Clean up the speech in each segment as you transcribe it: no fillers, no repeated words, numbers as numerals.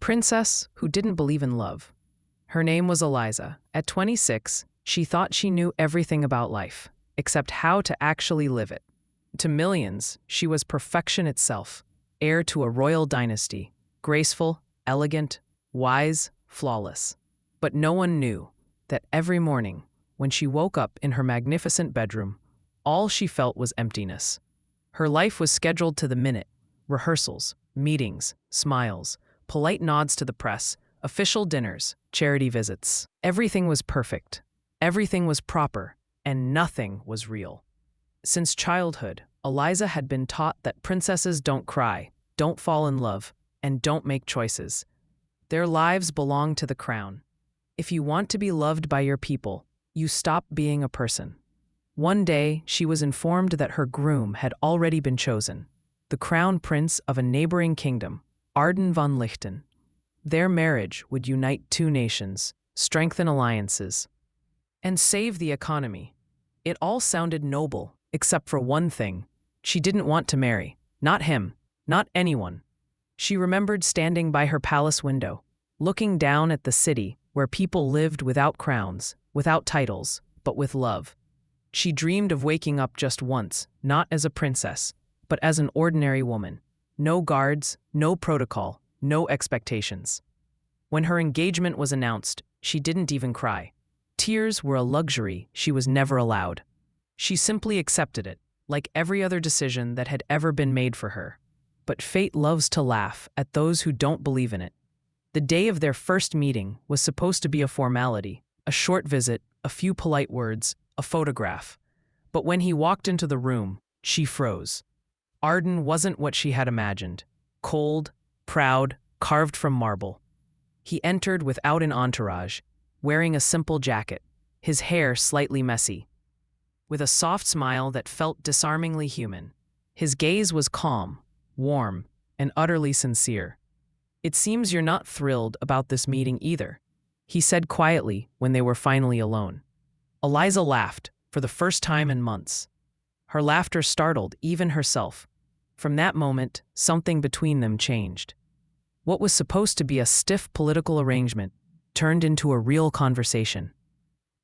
princess who didn't believe in love. Her name was Eliza. At 26, she thought she knew everything about life, except how to actually live it. To millions, she was perfection itself, heir to a royal dynasty, graceful, elegant, wise, flawless. But no one knew that every morning, when she woke up in her magnificent bedroom, all she felt was emptiness. Her life was scheduled to the minute: rehearsals, meetings, smiles, polite nods to the press, official dinners, charity visits. Everything was perfect, everything was proper, and nothing was real. Since childhood, Eliza had been taught that princesses don't cry, don't fall in love, and don't make choices. Their lives belong to the crown. If you want to be loved by your people, you stop being a person. One day, she was informed that her groom had already been chosen, the crown prince of a neighboring kingdom, Arden von Lichten. Their marriage would unite two nations, strengthen alliances, and save the economy. It all sounded noble, except for one thing. She didn't want to marry. Not him. Not anyone. She remembered standing by her palace window, looking down at the city where people lived without crowns, without titles, but with love. She dreamed of waking up just once, not as a princess, but as an ordinary woman. No guards, no protocol, no expectations. When her engagement was announced, she didn't even cry. Tears were a luxury she was never allowed. She simply accepted it, like every other decision that had ever been made for her. But fate loves to laugh at those who don't believe in it. The day of their first meeting was supposed to be a formality, a short visit, a few polite words, a photograph. But when he walked into the room, she froze. Arden wasn't what she had imagined. Cold, proud, carved from marble. He entered without an entourage, wearing a simple jacket, his hair slightly messy. With a soft smile that felt disarmingly human. His gaze was calm, warm, and utterly sincere. "It seems you're not thrilled about this meeting either," he said quietly when they were finally alone. Eliza laughed, for the first time in months. Her laughter startled even herself. From that moment, something between them changed. What was supposed to be a stiff political arrangement turned into a real conversation.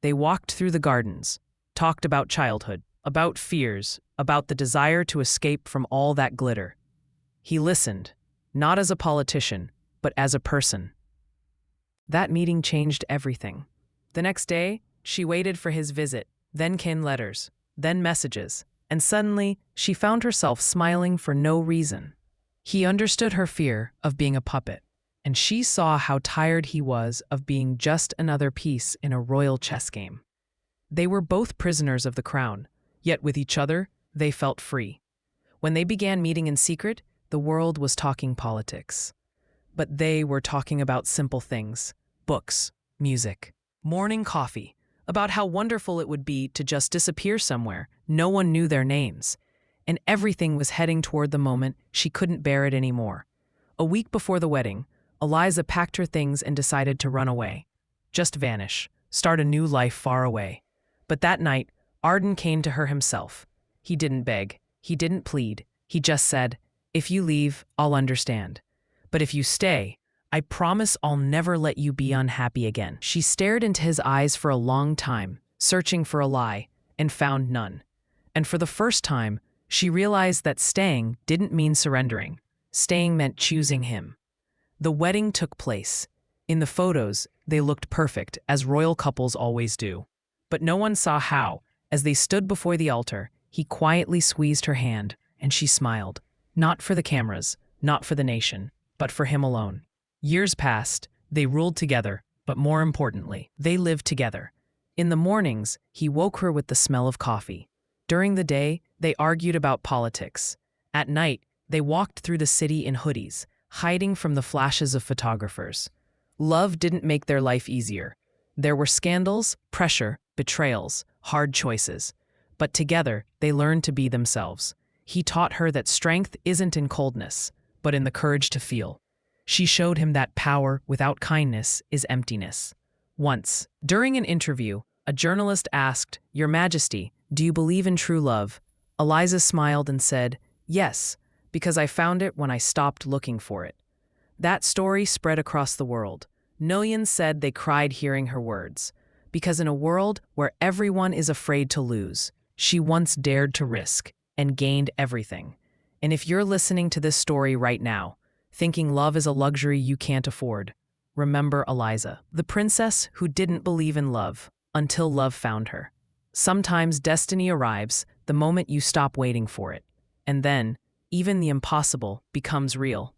They walked through the gardens, talked about childhood, about fears, about the desire to escape from all that glitter. He listened, not as a politician, but as a person. That meeting changed everything. The next day, she waited for his visit, then came letters, then messages, and suddenly she found herself smiling for no reason. He understood her fear of being a puppet, and she saw how tired he was of being just another piece in a royal chess game. They were both prisoners of the crown, yet with each other, they felt free. When they began meeting in secret, the world was talking politics. But they were talking about simple things: books, music, morning coffee, about how wonderful it would be to just disappear somewhere. No one knew their names. And everything was heading toward the moment she couldn't bear it anymore. A week before the wedding, Eliza packed her things and decided to run away. Just vanish, start a new life far away. But that night, Arden came to her himself. He didn't beg, he didn't plead, he just said, "If you leave, I'll understand. But if you stay, I promise I'll never let you be unhappy again." She stared into his eyes for a long time, searching for a lie, and found none. And for the first time, she realized that staying didn't mean surrendering. Staying meant choosing him. The wedding took place. In the photos, they looked perfect, as royal couples always do. But no one saw how, as they stood before the altar, he quietly squeezed her hand, and she smiled. Not for the cameras, not for the nation, but for him alone. Years passed, they ruled together, but more importantly, they lived together. In the mornings, he woke her with the smell of coffee. During the day, they argued about politics. At night, they walked through the city in hoodies, hiding from the flashes of photographers. Love didn't make their life easier. There were scandals, pressure, betrayals, hard choices. But together, they learned to be themselves. He taught her that strength isn't in coldness, but in the courage to feel. She showed him that power without kindness is emptiness. Once, during an interview, a journalist asked, "Your Majesty, do you believe in true love?" Eliza smiled and said, "Yes, because I found it when I stopped looking for it." That story spread across the world. Millions said they cried hearing her words. Because in a world where everyone is afraid to lose, she once dared to risk and gained everything. And if you're listening to this story right now, thinking love is a luxury you can't afford, remember Eliza, the princess who didn't believe in love until love found her. Sometimes destiny arrives the moment you stop waiting for it. And then, even the impossible becomes real.